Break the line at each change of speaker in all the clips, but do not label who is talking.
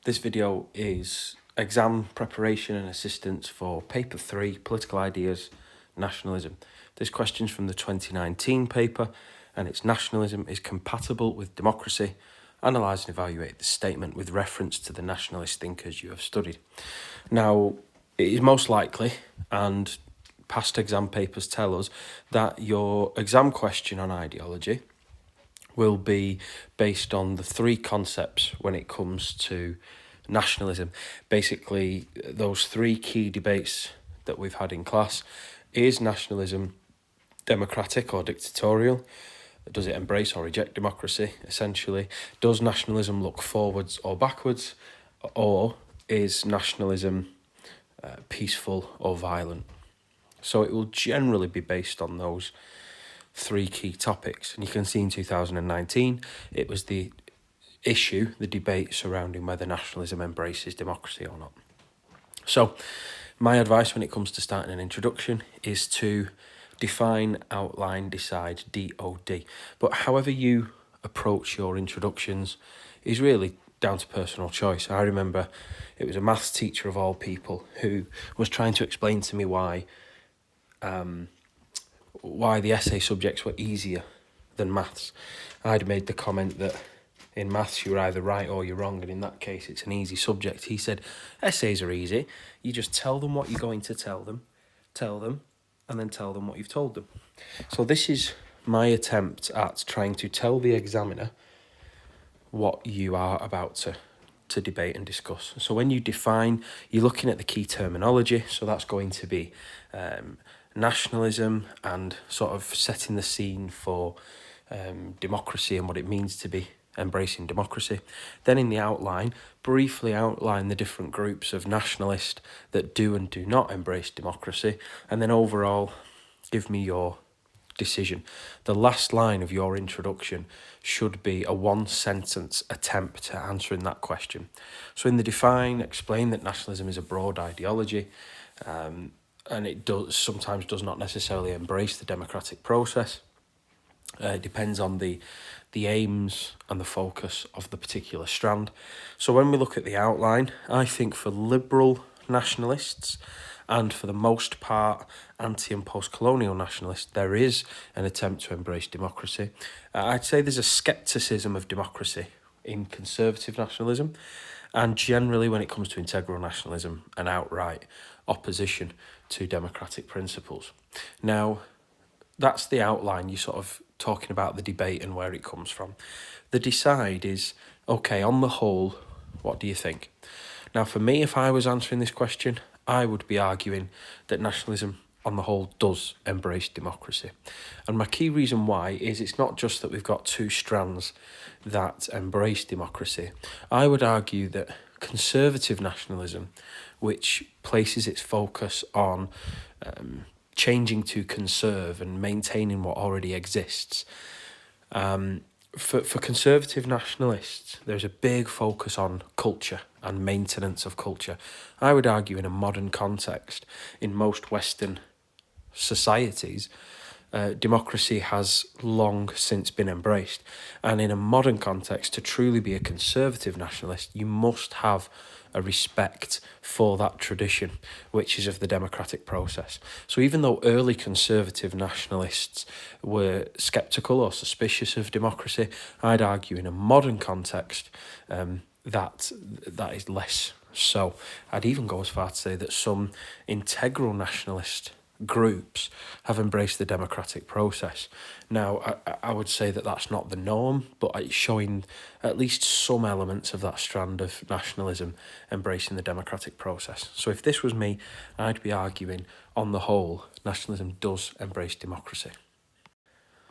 This video is exam preparation and assistance for paper 3, political ideas, nationalism. This question's from the 2019 paper and it's nationalism is compatible with democracy. Analyse and evaluate the statement with reference to the nationalist thinkers you have studied. Now, it is most likely, and past exam papers tell us, that your exam question on ideology will be based on the three concepts when it comes to nationalism. Basically, those three key debates that we've had in class. Is nationalism democratic or dictatorial? Does it embrace or reject democracy, essentially? Does nationalism look forwards or backwards? Or is nationalism peaceful or violent? So it will generally be based on those three key topics. And you can see in 2019, it was the issue, the debate surrounding whether nationalism embraces democracy or not. So my advice when it comes to starting an introduction is to define, outline, decide, DOD. But however you approach your introductions is really down to personal choice. I remember it was a maths teacher of all people who was trying to explain to me why the essay subjects were easier than maths. I'd made the comment that in maths you're either right or you're wrong, and in that case it's an easy subject. He said, essays are easy. You just tell them what you're going to tell them, and then tell them what you've told them. So this is my attempt at trying to tell the examiner what you are about to debate and discuss. So when you define, you're looking at the key terminology. So that's going to be nationalism and sort of setting the scene for democracy and what it means to be embracing democracy. Then in the outline, briefly outline the different groups of nationalists that do and do not embrace democracy, and then overall give me your decision. The last line of your introduction should be a one-sentence attempt at answering that question. So in the define, explain that nationalism is a broad ideology, and it sometimes does not necessarily embrace the democratic process. It depends on the aims and the focus of the particular strand. So when we look at the outline, I think for liberal nationalists and for the most part anti and post-colonial nationalists, there is an attempt to embrace democracy. I'd say there's a scepticism of democracy in conservative nationalism, and generally when it comes to integral nationalism, an outright opposition to democratic principles. Now, that's the outline. You're sort of talking about the debate and where it comes from. The decide is, okay, on the whole, what do you think? Now, for me, if I was answering this question, I would be arguing that nationalism on the whole does embrace democracy. And my key reason why is it's not just that we've got two strands that embrace democracy. I would argue that conservative nationalism, which places its focus on changing to conserve and maintaining what already exists. For conservative nationalists, there's a big focus on culture and maintenance of culture. I would argue in a modern context, in most Western societies, democracy has long since been embraced. And in a modern context, to truly be a conservative nationalist, you must have a respect for that tradition, which is of the democratic process. So even though early conservative nationalists were sceptical or suspicious of democracy, I'd argue in a modern context that is less so. I'd even go as far to say that some integral nationalist groups have embraced the democratic process. Now, I would say that that's not the norm, but it's showing at least some elements of that strand of nationalism embracing the democratic process. So if this was me, I'd be arguing, on the whole, nationalism does embrace democracy.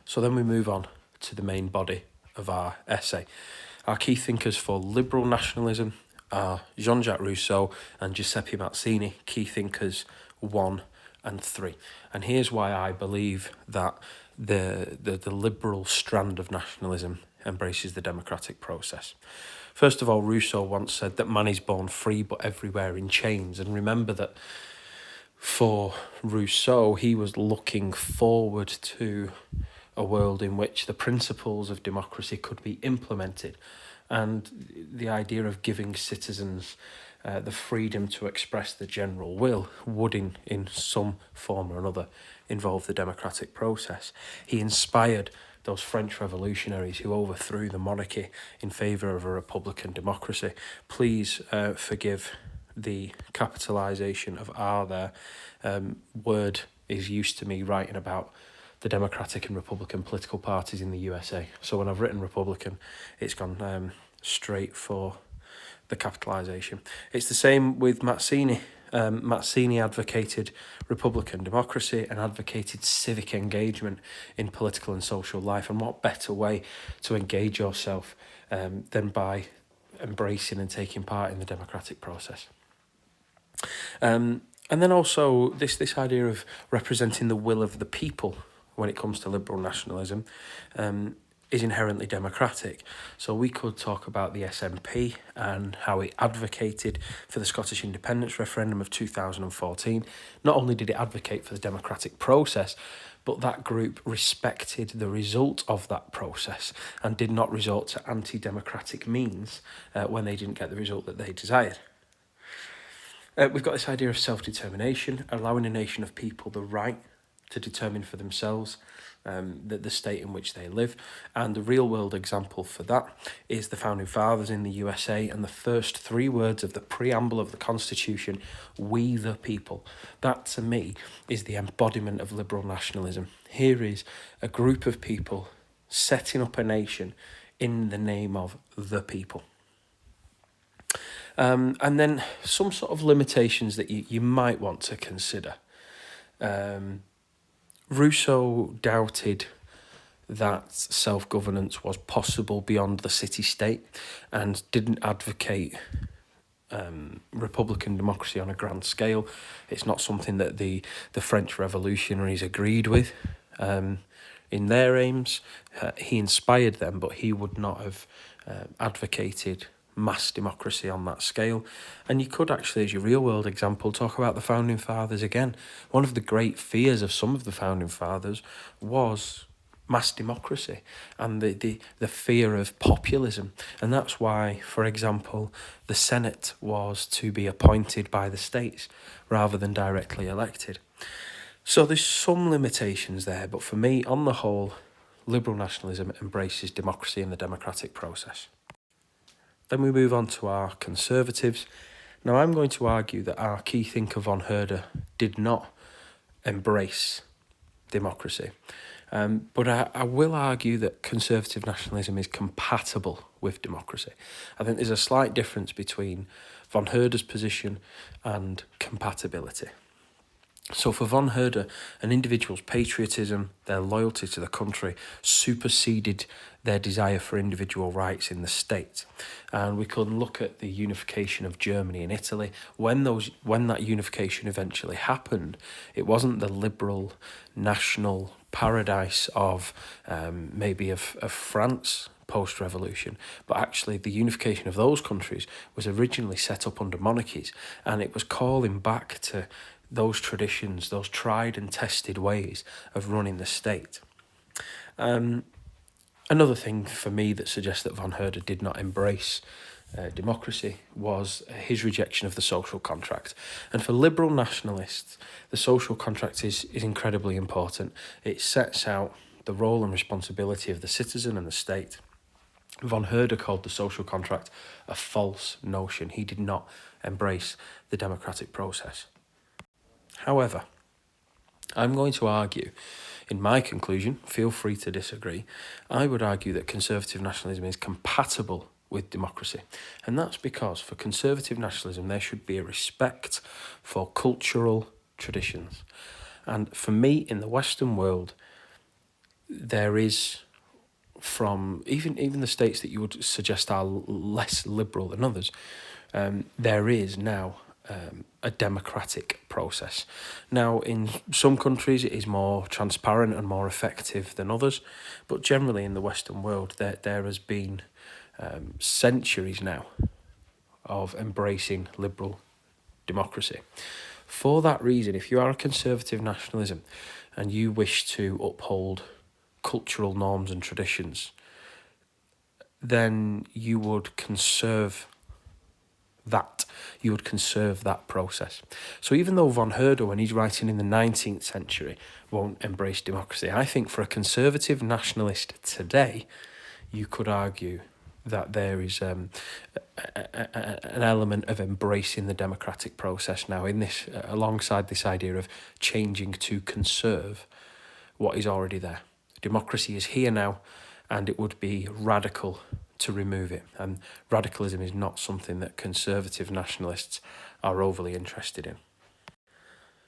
So then we move on to the main body of our essay. Our key thinkers for liberal nationalism are Jean-Jacques Rousseau and Giuseppe Mazzini, key thinkers 1 and 3. And here's why I believe that the liberal strand of nationalism embraces the democratic process. First of all, Rousseau once said that man is born free but everywhere in chains. And remember that for Rousseau, he was looking forward to a world in which the principles of democracy could be implemented. and the idea of giving citizens the freedom to express the general will would in some form or another involve the democratic process. He inspired those French revolutionaries who overthrew the monarchy in favour of a republican democracy. Please forgive the capitalisation of R there. Word is used to me writing about the Democratic and Republican political parties in the USA. So when I've written Republican, it's gone straight for the capitalisation. It's the same with Mazzini. Mazzini advocated Republican democracy and advocated civic engagement in political and social life. And what better way to engage yourself than by embracing and taking part in the democratic process? And then also this idea of representing the will of the people when it comes to liberal nationalism is inherently democratic. So we could talk about the SNP and how it advocated for the Scottish independence referendum of 2014. Not only did it advocate for the democratic process, but that group respected the result of that process and did not resort to anti-democratic means when they didn't get the result that they desired. We've got this idea of self-determination, allowing a nation of people the right to determine for themselves the state in which they live. And the real-world example for that is the Founding Fathers in the USA and the first 3 words of the preamble of the Constitution, "We the people." That, to me, is the embodiment of liberal nationalism. Here is a group of people setting up a nation in the name of the people. And then some sort of limitations that you might want to consider. Rousseau doubted that self-governance was possible beyond the city-state and didn't advocate republican democracy on a grand scale. It's not something that the French revolutionaries agreed with in their aims. He inspired them, but he would not have advocated mass democracy on that scale. And you could actually, as your real-world example, talk about the Founding Fathers again. One of the great fears of some of the Founding Fathers was mass democracy and the fear of populism. And that's why, for example, the Senate was to be appointed by the states rather than directly elected. So there's some limitations there, but for me, on the whole, liberal nationalism embraces democracy and the democratic process. Then we move on to our conservatives. Now, I'm going to argue that our key thinker von Herder did not embrace democracy. But I will argue that conservative nationalism is compatible with democracy. I think there's a slight difference between von Herder's position and compatibility. So for von Herder, an individual's patriotism, their loyalty to the country, superseded their desire for individual rights in the state. And we can look at the unification of Germany and Italy. When that unification eventually happened, it wasn't the liberal national paradise of maybe of France post-revolution, but actually the unification of those countries was originally set up under monarchies, and it was calling back to those traditions, those tried and tested ways of running the state. Another thing for me that suggests that von Herder did not embrace democracy was his rejection of the social contract. And for liberal nationalists, the social contract is incredibly important. It sets out the role and responsibility of the citizen and the state. Von Herder called the social contract a false notion. He did not embrace the democratic process. However, I'm going to argue, in my conclusion, feel free to disagree, I would argue that conservative nationalism is compatible with democracy. And that's because for conservative nationalism, there should be a respect for cultural traditions. And for me, in the Western world, there is, from even the states that you would suggest are less liberal than others, there is now a democratic process. Now, in some countries, it is more transparent and more effective than others, but generally in the Western world, there has been centuries now of embracing liberal democracy. For that reason, if you are a conservative nationalism and you wish to uphold cultural norms and traditions, then you would conserve that. You would conserve that process. So even though von Herder, when he's writing in the 19th century, won't embrace democracy, I think for a conservative nationalist today, you could argue that there is an element of embracing the democratic process now in this, alongside this idea of changing to conserve what is already there. Democracy is here now, and it would be radical to remove it. And radicalism is not something that conservative nationalists are overly interested in.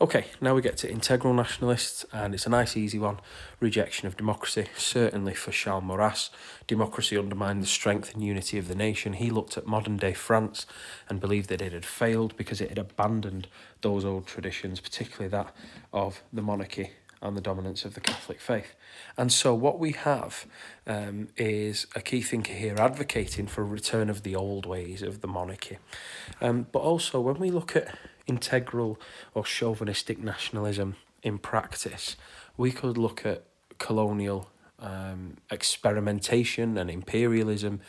Okay, now we get to integral nationalists, and it's a nice easy one. Rejection of democracy, certainly for Charles Maurras. Democracy undermined the strength and unity of the nation. He looked at modern day France and believed that it had failed because it had abandoned those old traditions, particularly that of the monarchy and the dominance of the Catholic faith. And so what we have is a key thinker here advocating for a return of the old ways of the monarchy. But also when we look at integral or chauvinistic nationalism in practice, we could look at colonial experimentation and imperialism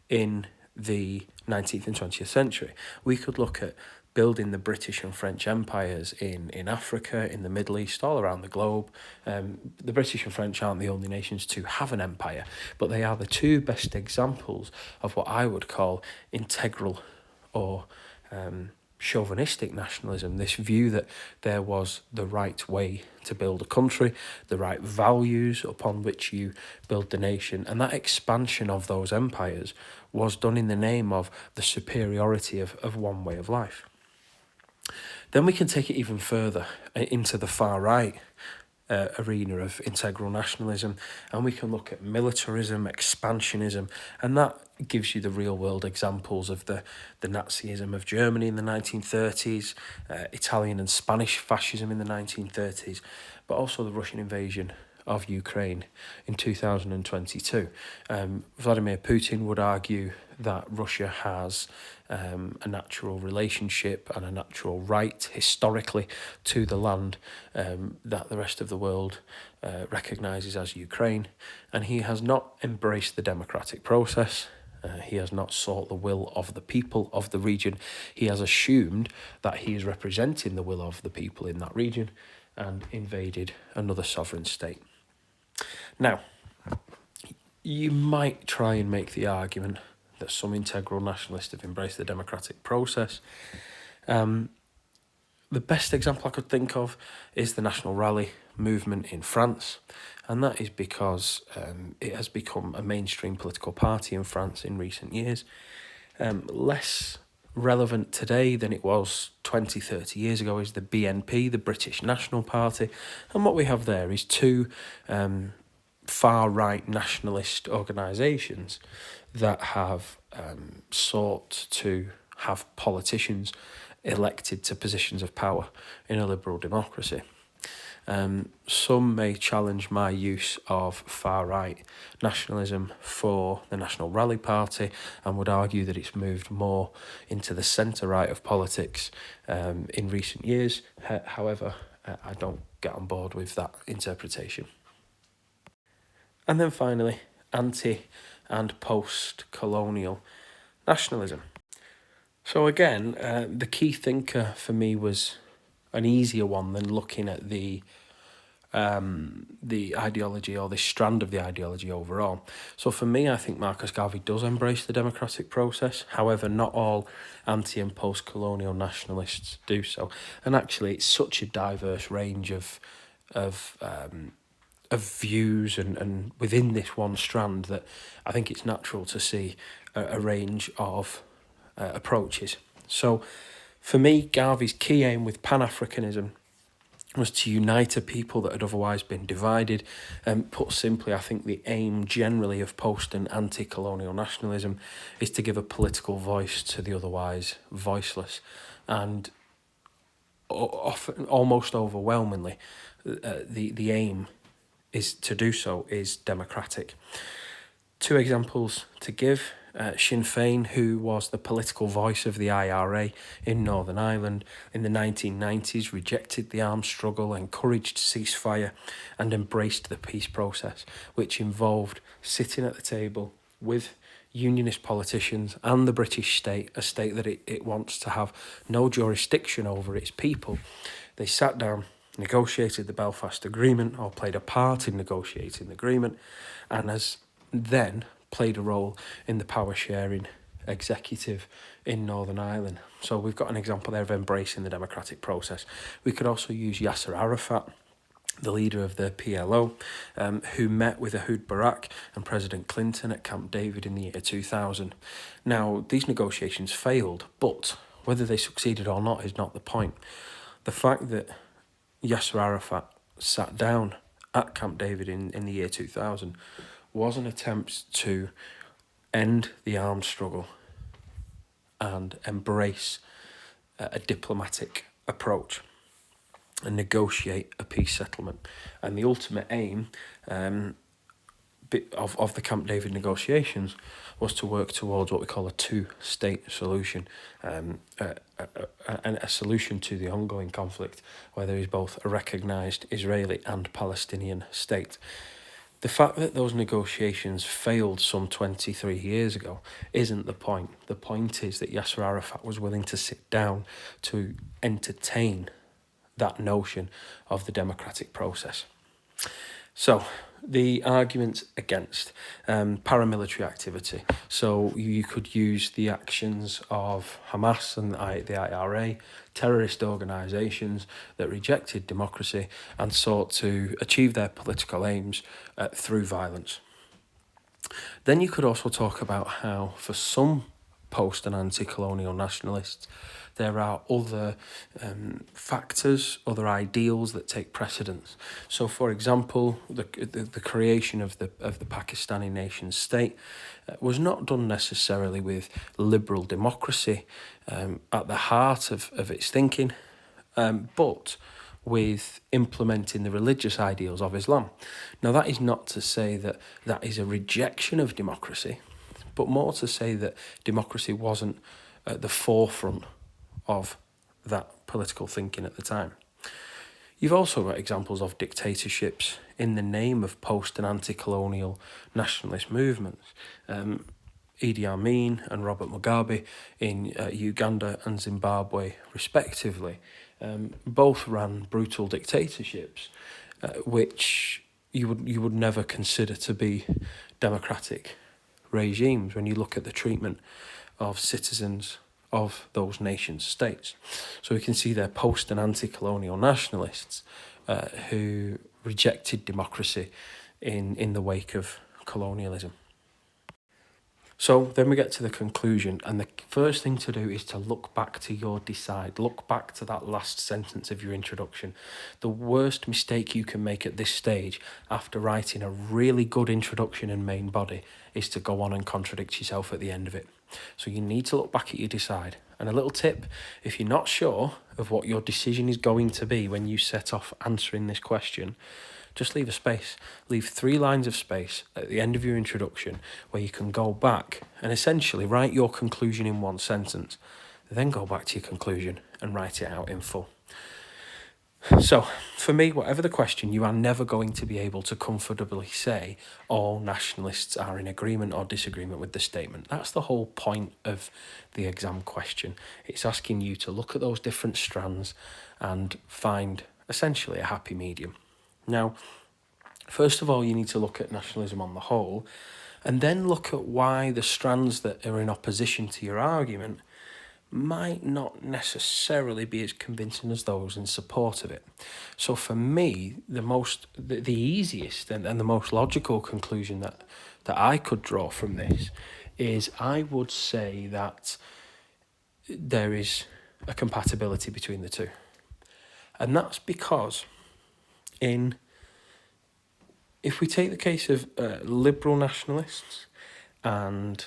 in the 19th and 20th century. We could look at building the British and French empires in Africa, in the Middle East, all around the globe. The British and French aren't the only nations to have an empire, but they are the two best examples of what I would call integral or chauvinistic nationalism, this view that there was the right way to build a country, the right values upon which you build the nation, and that expansion of those empires was done in the name of the superiority of one way of life. Then we can take it even further into the far right arena of integral nationalism, and we can look at militarism, expansionism, and that gives you the real world examples of the Nazism of Germany in the 1930s, Italian and Spanish fascism in the 1930s, but also the Russian invasion of Ukraine in 2022. Vladimir Putin would argue that Russia has a natural relationship and a natural right historically to the land that the rest of the world recognises as Ukraine, and he has not embraced the democratic process. He has not sought the will of the people of the region. He has assumed that he is representing the will of the people in that region and invaded another sovereign state. Now, you might try and make the argument that some integral nationalists have embraced the democratic process. The best example I could think of is the National Rally movement in France, and that is because it has become a mainstream political party in France in recent years. Less relevant today than it was 20, 30 years ago is the BNP, the British National Party, and what we have there is two far-right nationalist organisations that have sought to have politicians elected to positions of power in a liberal democracy. Some may challenge my use of far-right nationalism for the National Rally Party and would argue that it's moved more into the centre-right of politics in recent years. However, I don't get on board with that interpretation. And then finally, anti- and post-colonial nationalism. So again, the key thinker for me was an easier one than looking at the ideology or the strand of the ideology overall. So for me, I think Marcus Garvey does embrace the democratic process. However, not all anti- and post-colonial nationalists do so. And actually, it's such a diverse range of views and within this one strand that I think it's natural to see a range of approaches. So for me, Garvey's key aim with Pan-Africanism was to unite a people that had otherwise been divided. Put simply, I think the aim generally of post and anti-colonial nationalism is to give a political voice to the otherwise voiceless. And often, almost overwhelmingly, the aim is to do so is democratic. Two examples to give. Sinn Féin, who was the political voice of the IRA in Northern Ireland in the 1990s, rejected the armed struggle, encouraged ceasefire and embraced the peace process, which involved sitting at the table with Unionist politicians and the British state, a state that it wants to have no jurisdiction over its people, they sat down, negotiated the Belfast Agreement, or played a part in negotiating the agreement, and has then played a role in the power sharing executive in Northern Ireland. So we've got an example there of embracing the democratic process. We could also use Yasser Arafat, the leader of the PLO, who met with Ehud Barak and President Clinton at Camp David in the year 2000. Now, these negotiations failed, but whether they succeeded or not is not the point. The fact that Yasser Arafat sat down at Camp David in the year 2000 was an attempt to end the armed struggle and embrace a diplomatic approach and negotiate a peace settlement. And the ultimate aim of the Camp David negotiations was to work towards what we call a two-state solution, and a solution to the ongoing conflict where there is both a recognised Israeli and Palestinian state. The fact that those negotiations failed some 23 years ago isn't the point. The point is that Yasser Arafat was willing to sit down to entertain that notion of the democratic process. So, the arguments against paramilitary activity. So you could use the actions of Hamas and the IRA, terrorist organisations that rejected democracy and sought to achieve their political aims through violence. Then you could also talk about how, for some post and anti-colonial nationalists, there are other factors, other ideals that take precedence. So, for example, the creation of the Pakistani nation state was not done necessarily with liberal democracy at the heart of its thinking, but with implementing the religious ideals of Islam. Now, that is not to say that that is a rejection of democracy, but more to say that democracy wasn't at the forefront of that political thinking at the time. You've also got examples of dictatorships in the name of post and anti-colonial nationalist movements. Idi Amin and Robert Mugabe in Uganda and Zimbabwe, respectively, both ran brutal dictatorships, which you would never consider to be democratic regimes when you look at the treatment of citizens of those nation states. So we can see they're post and anti-colonial nationalists who rejected democracy in the wake of colonialism. So then we get to the conclusion, and the first thing to do is to look back to your decide. Look back to that last sentence of your introduction. The worst mistake you can make at this stage after writing a really good introduction and main body is to go on and contradict yourself at the end of it. So you need to look back at your decide. And a little tip, if you're not sure of what your decision is going to be when you set off answering this question, just leave a space. Leave 3 lines of space at the end of your introduction where you can go back and essentially write your conclusion in one sentence. Then go back to your conclusion and write it out in full. So, for me, whatever the question, you are never going to be able to comfortably say all nationalists are in agreement or disagreement with the statement. That's the whole point of the exam question. It's asking you to look at those different strands and find essentially a happy medium. Now, first of all, you need to look at nationalism on the whole, and then look at why the strands that are in opposition to your argument might not necessarily be as convincing as those in support of it. So for me, the easiest and the most logical conclusion that I could draw from this is I would say that there is a compatibility between the two. And that's because if we take the case of liberal nationalists and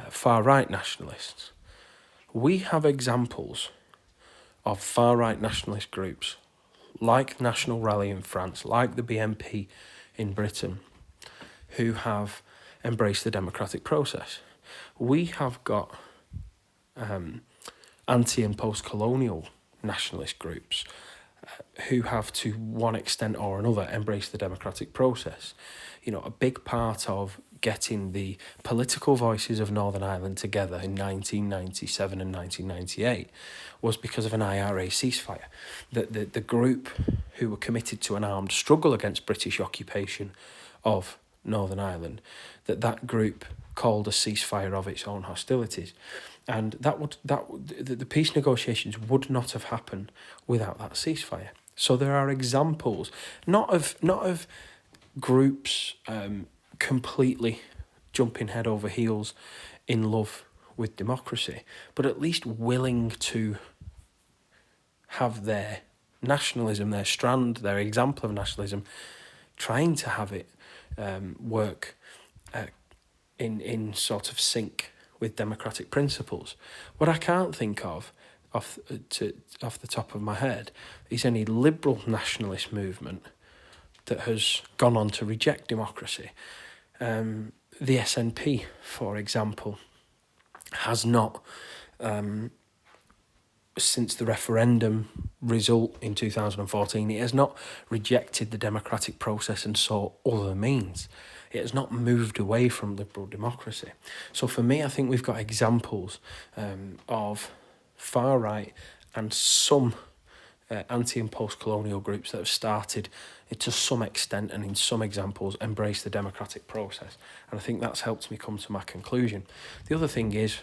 far-right nationalists, we have examples of far-right nationalist groups like National Rally in France, like the BNP in Britain, who have embraced the democratic process. We have got anti- and post-colonial nationalist groups who have, to one extent or another, embraced the democratic process. You know, a big part of getting the political voices of Northern Ireland together in 1997 and 1998 was because of an IRA ceasefire. The group who were committed to an armed struggle against British occupation of Northern Ireland, that group called a ceasefire of its own hostilities. And the peace negotiations would not have happened without that ceasefire. So there are examples, not of groups completely jumping head over heels in love with democracy, but at least willing to have their nationalism, their strand, their example of nationalism, trying to have it work in sort of sync with democratic principles. What I can't think of off the top of my head is any liberal nationalist movement that has gone on to reject democracy. The SNP, for example, has not, since the referendum result in 2014, it has not rejected the democratic process and sought other means. It has not moved away from liberal democracy. So for me, I think we've got examples of far-right and some anti- and post-colonial groups that have started to some extent and in some examples embrace the democratic process. And I think that's helped me come to my conclusion. The other thing is,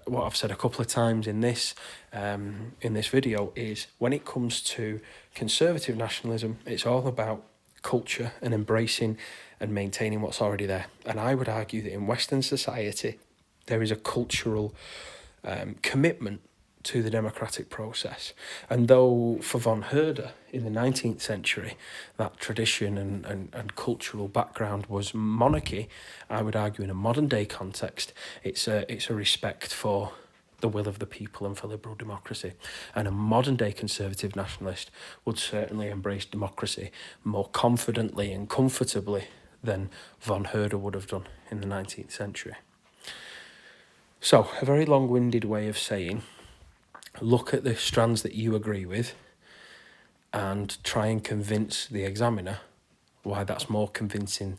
what I've said a couple of times in this video, is when it comes to conservative nationalism, it's all about culture and embracing and maintaining what's already there. And I would argue that in Western society, there is a cultural commitment to the democratic process. And though for von Herder in the 19th century, that tradition and cultural background was monarchy, I would argue in a modern day context, it's a respect for the will of the people and for liberal democracy. And a modern day conservative nationalist would certainly embrace democracy more confidently and comfortably than von Herder would have done in the 19th century. So, a very long-winded way of saying, look at the strands that you agree with and try and convince the examiner why that's more convincing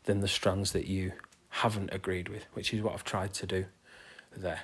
than the strands that you haven't agreed with, which is what I've tried to do there.